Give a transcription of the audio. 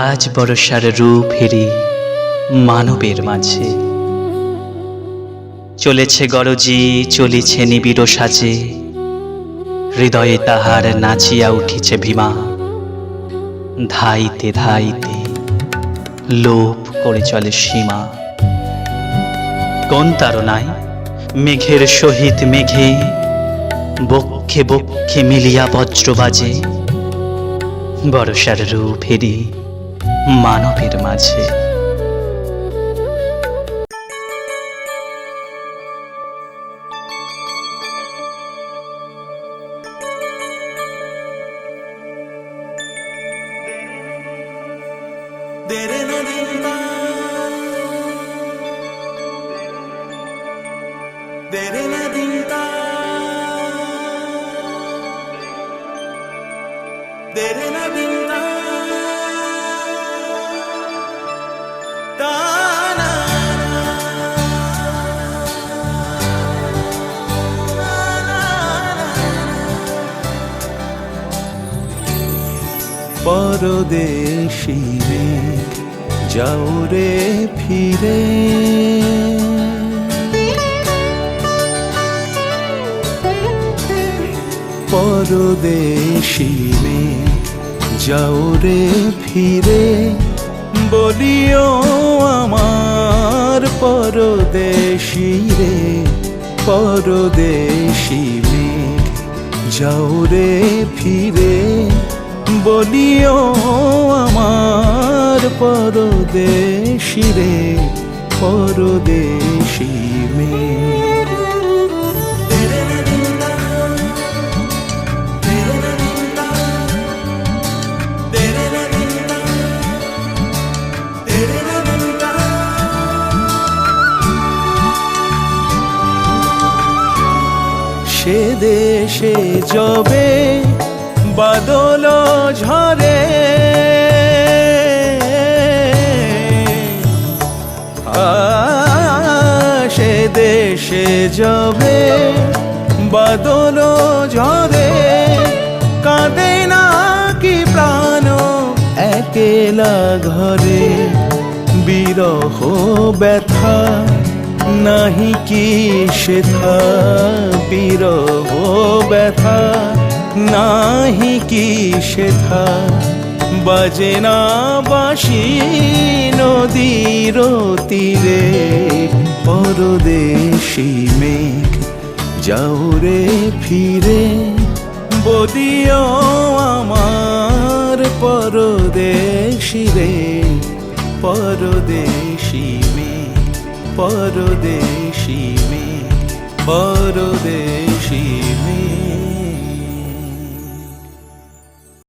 আজ বর্ষার রূপ হেরি মানবের মাঝে চলেছে গরজি, চলিছে নিবিড় সাজে, হৃদয়ে তাহার নাচিয়া উঠিছে ভীমা। ধাইতে ধাইতে লোপ করে চলে সীমা। কোন তারনায় মেঘের সহিত মেঘে বক্ষে বক্ষে মিলিয়া বজ্র বাজে, বর্ষার রূপ হেরি মানবের মাঝে। পরদেশী রে যাও রে ফিরে, পরদেশী রে যাও রে ফিরে, বলিও আমার পরদেশী রে, পরদেশী রে যাও রে ফিরে, বলিও আমার পরদেশী রে, পরদেশী মেয়ে। সে দেশে যবে বাদল ঝরে, সে দেশে যবে বাদল ঝরে, কাঁদে না কি প্রাণ একেলা ঘরে, বিরহ ব্যথা নাহি কি সেথা, বিরহ ব্যথা নাহি কি সেথা, বাজে না বাঁশি নদীর তীরে, পরদেশী মেঘ যাও রে ফিরে, বলিও আমার পরদেশী রে, পরদেশী মেঘ, পরদেশী মেঘ, পরদেশী